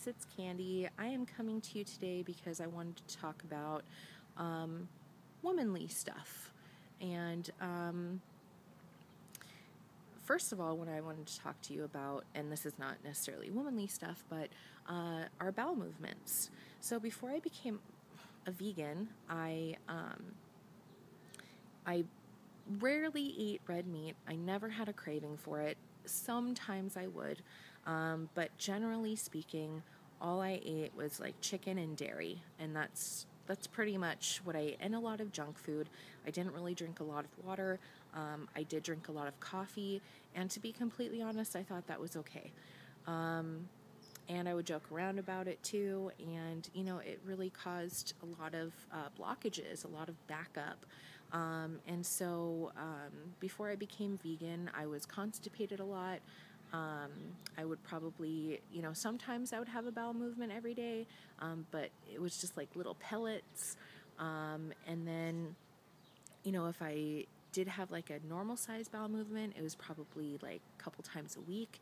ladies, it's Candy. I am coming to you today because I wanted to talk about womanly stuff. And first of all, what I wanted to talk to you about, and this is not necessarily womanly stuff, but our bowel movements. So before I became a vegan, I rarely ate red meat. I never had a craving for it. Sometimes I would, but generally speaking, all I ate was like chicken and dairy, and that's pretty much what I ate. And a lot of junk food. I didn't really drink a lot of water. I did drink a lot of coffee, and to be completely honest, I thought that was okay. And I would joke around about it too, and it really caused a lot of blockages, a lot of backup. And so before I became vegan, I was constipated a lot. I would probably, sometimes I would have a bowel movement every day, but it was just like little pellets. And then, if I did have like a normal size bowel movement, it was probably like a couple times a week.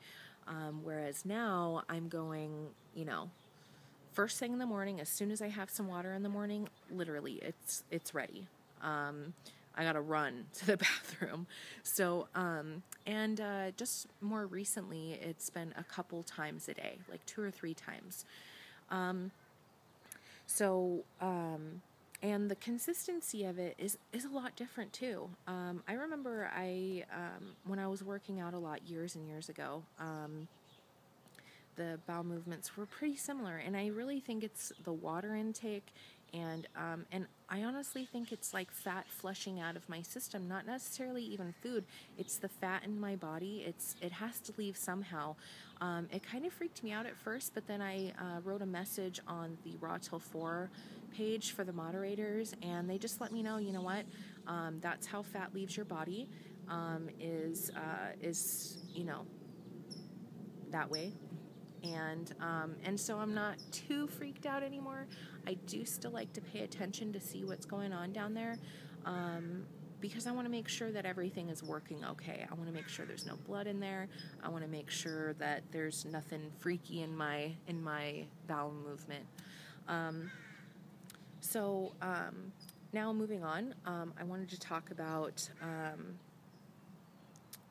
Whereas now I'm going, first thing in the morning, as soon as I have some water in the morning, literally it's ready. I gotta run to the bathroom. So, just more recently, it's been a couple times a day, like 2 or 3 times. And the consistency of it is a lot different too. I remember when I was working out a lot years and years ago, the bowel movements were pretty similar, and I really think it's the water intake, and I honestly think it's like fat flushing out of my system, not necessarily even food. It's the fat in my body. It has to leave somehow. It kind of freaked me out at first, but then I wrote a message on the Raw Till 4 page for the moderators, and they just let me know, you know what, that's how fat leaves your body, is that way. And so I'm not too freaked out anymore. I do still like to pay attention to see what's going on down there, because I want to make sure that everything is working okay. I want to make sure there's no blood in there. I want to make sure that there's nothing freaky in my bowel movement. Now moving on, I wanted to talk about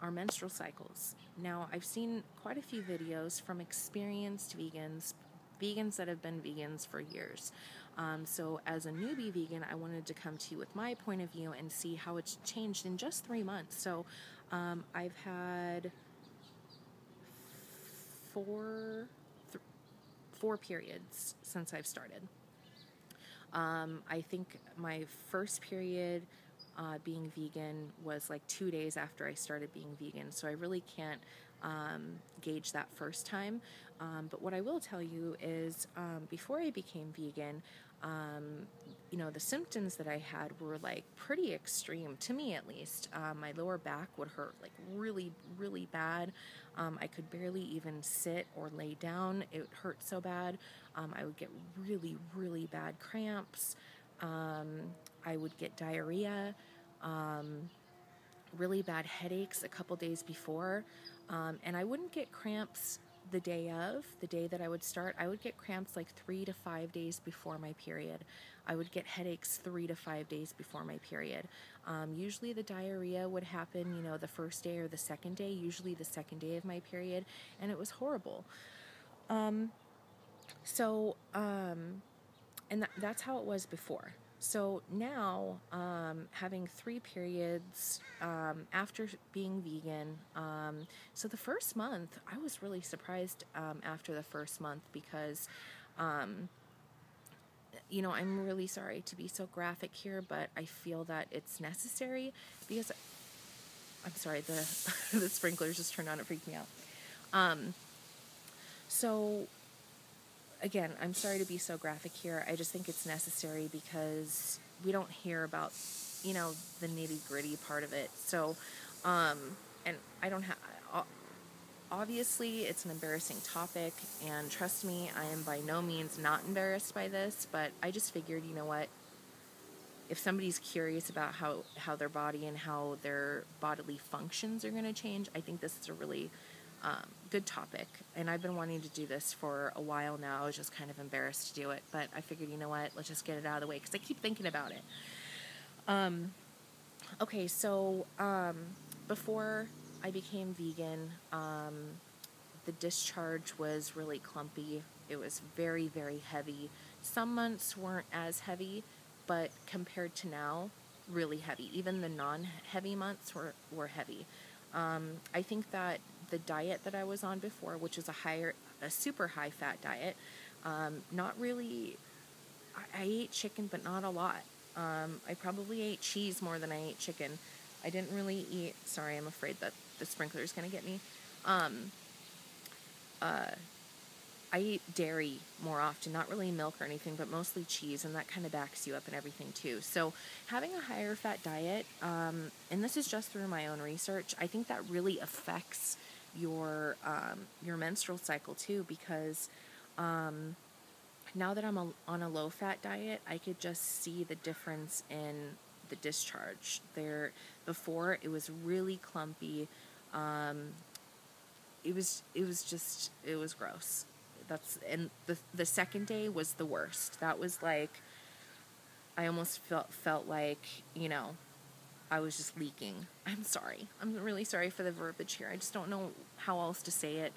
our menstrual cycles. Now, I've seen quite a few videos from experienced vegans that have been vegans for years. So as a newbie vegan, I wanted to come to you with my point of view and see how it's changed in just 3 months. So I've had four periods since I've started. I think my first period being vegan was like 2 days after I started being vegan, so I really can't gauge that first time. But what I will tell you is, before I became vegan, the symptoms that I had were like pretty extreme, to me at least. My lower back would hurt like really, really bad. I could barely even sit or lay down. It hurt so bad. I would get really, really bad cramps. I would get diarrhea, really bad headaches a couple days before, and I wouldn't get cramps the day that I would start. I would get cramps like 3 to 5 days before my period. I would get headaches 3 to 5 days before my period. Usually the diarrhea would happen, the first day or the second day, usually the second day of my period, and it was horrible. And that's how it was before. So now, having 3 periods after being vegan, so the first month, I was really surprised after the first month because, I'm really sorry to be so graphic here, but I feel that it's necessary because, I'm sorry, the the sprinklers just turned on, it freaked me out. So again, I'm sorry to be so graphic here. I just think it's necessary because we don't hear about, the nitty-gritty part of it. So, and I don't have, obviously it's an embarrassing topic, and trust me, I am by no means not embarrassed by this, but I just figured, you know what, if somebody's curious about how their body and how their bodily functions are going to change, I think this is a really good topic. And I've been wanting to do this for a while now. I was just kind of embarrassed to do it, but I figured, you know what, let's just get it out of the way because I keep thinking about it. Okay, so before I became vegan, the discharge was really clumpy. It was very, very heavy. Some months weren't as heavy, but compared to now, really heavy. Even the non-heavy months were heavy. I think that the diet that I was on before, which is a super high fat diet, not really, I ate chicken, but not a lot. I probably ate cheese more than I ate chicken. I didn't really eat, sorry, I'm afraid that the sprinkler's going to get me. I eat dairy more often, not really milk or anything, but mostly cheese, and that kind of backs you up and everything too. So having a higher fat diet, and this is just through my own research, I think that really affects your menstrual cycle too, because now that I'm on a low fat diet, I could just see the difference in the discharge. Before it was really clumpy. It was gross. And the second day was the worst. That was like, I almost felt like, I was just leaking. I'm sorry. I'm really sorry for the verbiage here. I just don't know how else to say it.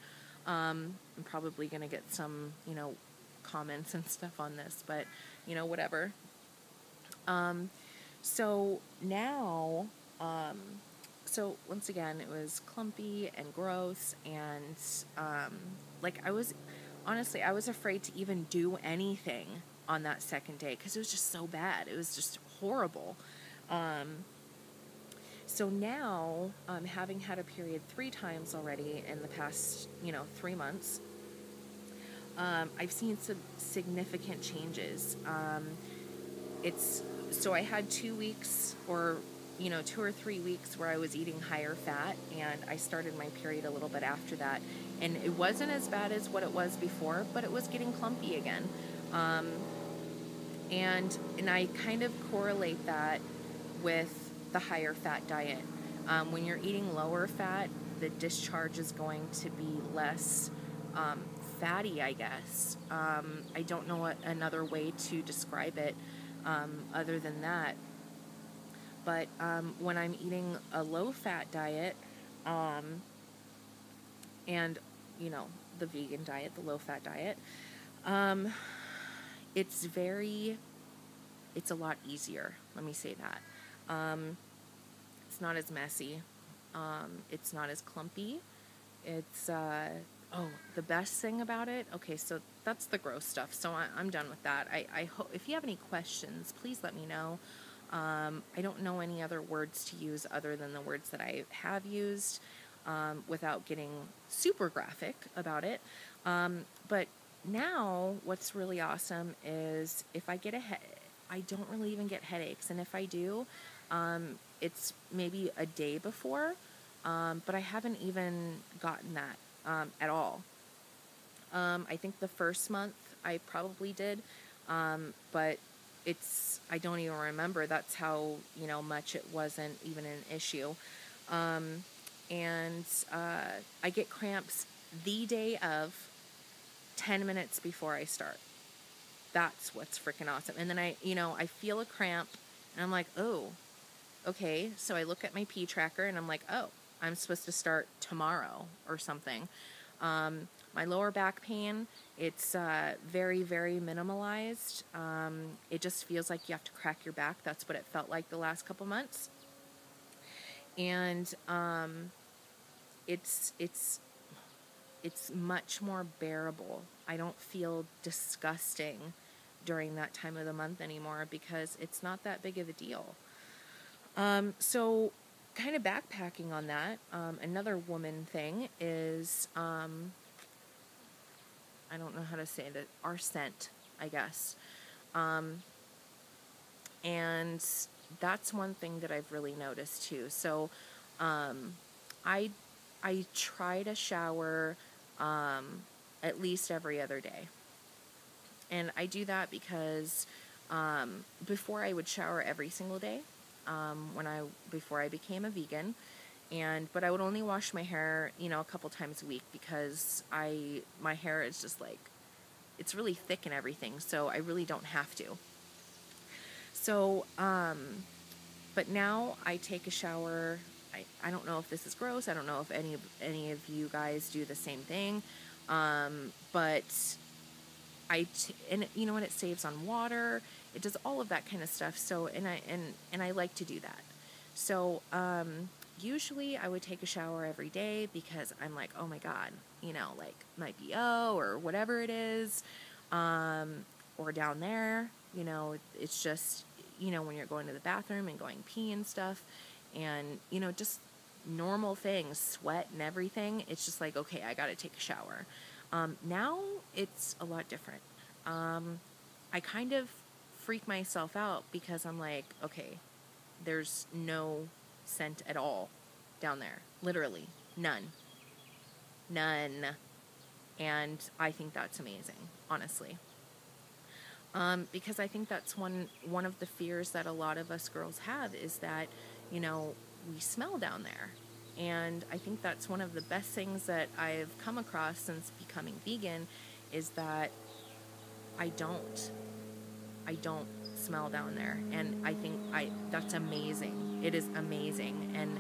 I'm probably going to get some, comments and stuff on this, but, whatever. So now, so once again, it was clumpy and gross, and, I was afraid to even do anything on that second day, because it was just so bad. It was just horrible. So now, having had a period 3 times already in the past, 3 months, I've seen some significant changes. So I had 2 weeks or 2 or 3 weeks where I was eating higher fat, and I started my period a little bit after that. And it wasn't as bad as what it was before, but it was getting clumpy again. And I kind of correlate that with the higher fat diet. When you're eating lower fat, the discharge is going to be less fatty, I guess. I don't know another way to describe it other than that. But when I'm eating a low-fat diet, and, the vegan diet, the low-fat diet, it's a lot easier, let me say that. It's not as messy. It's not as clumpy. It's, the best thing about it, okay, so that's the gross stuff, so I'm done with that. I hope, if you have any questions, please let me know. I don't know any other words to use other than the words that I have used, without getting super graphic about it. But now what's really awesome is if I get I don't really even get headaches. And if I do, it's maybe a day before, but I haven't even gotten that at all. I think the first month I probably did, but I don't even remember. That's how, much it wasn't even an issue. And I get cramps the day of, 10 minutes before I start. That's what's freaking awesome. And then I feel a cramp, and I'm like, oh, okay. So I look at my pee tracker, and I'm like, oh, I'm supposed to start tomorrow or something. My lower back pain, it's very, very minimalized. It just feels like you have to crack your back. That's what it felt like the last couple months. And it's much more bearable. I don't feel disgusting during that time of the month anymore because it's not that big of a deal. So kind of backpacking on that, another woman thing is, I don't know how to say that, our scent, I guess. And that's one thing that I've really noticed too. So, I try to shower, at least every other day. And I do that because, before I would shower every single day, before I became a vegan. But I would only wash my hair, you know, a couple times a week because my hair is just like, it's really thick and everything, so I really don't have to. So, but now I take a shower. I don't know if this is gross. I don't know if any of you guys do the same thing. But and you know what, it saves on water. It does all of that kind of stuff. So, and I like to do that. So, usually I would take a shower every day because I'm like, oh my God, you know, like my BO or whatever it is, or down there, you know, it's just, you know, when you're going to the bathroom and going pee and stuff, and, you know, just normal things, sweat and everything. It's just like, okay, I got to take a shower. Now it's a lot different. I kind of freak myself out because I'm like, okay, there's no scent at all down there. Literally, none. None. And I think that's amazing, honestly. Because I think that's one of the fears that a lot of us girls have is that, you know, we smell down there. And I think that's one of the best things that I've come across since becoming vegan is that I don't. I don't smell down there. And I think that's amazing. It is amazing. And,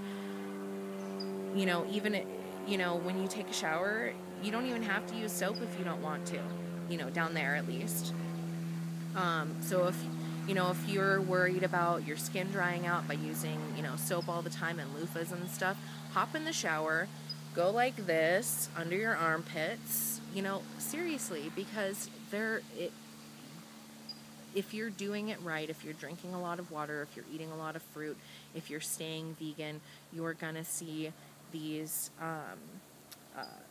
you know, you know, when you take a shower, you don't even have to use soap if you don't want to, you know, down there at least. So if, you know, if you're worried about your skin drying out by using, you know, soap all the time and loofahs and stuff, hop in the shower, go like this under your armpits, you know, seriously, because if you're doing it right, if you're drinking a lot of water, if you're eating a lot of fruit, if you're staying vegan, you're gonna see these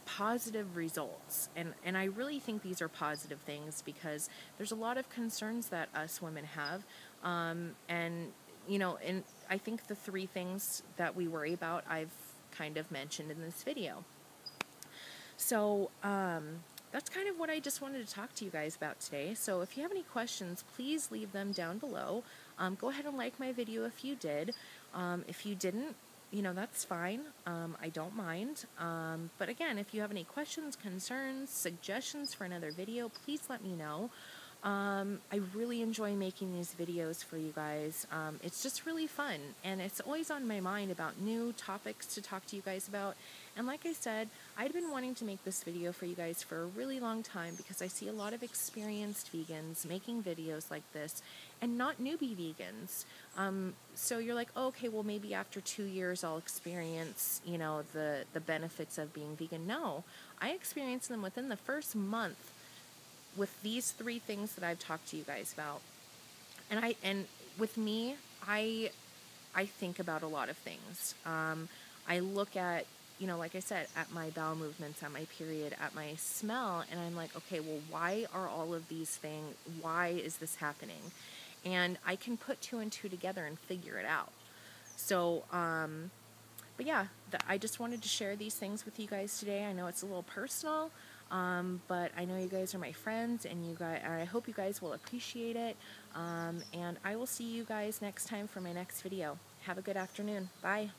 positive results. And I really think these are positive things because there's a lot of concerns that us women have. And, you know, and I think the 3 things that we worry about, I've kind of mentioned in this video. So, that's kind of what I just wanted to talk to you guys about today. So if you have any questions, please leave them down below. Go ahead and like my video if you did. If you didn't, you know, that's fine. I don't mind. But again, if you have any questions, concerns, suggestions for another video, please let me know. I really enjoy making these videos for you guys. It's just really fun, and it's always on my mind about new topics to talk to you guys about. And like I said, I'd been wanting to make this video for you guys for a really long time because I see a lot of experienced vegans making videos like this and not newbie vegans. So you're like, oh, okay, well maybe after 2 years I'll experience, you know, the benefits of being vegan. No, I experienced them within the first month with these 3 things that I've talked to you guys about. And with me, I think about a lot of things. I look at, you know, like I said, at my bowel movements, at my period, at my smell, and I'm like, okay, well, why are all of these things, why is this happening? And I can put 2 and 2 together and figure it out. So, but yeah, I just wanted to share these things with you guys today. I know it's a little personal, but I know you guys are my friends, and I hope you guys will appreciate it. And I will see you guys next time for my next video. Have a good afternoon. Bye.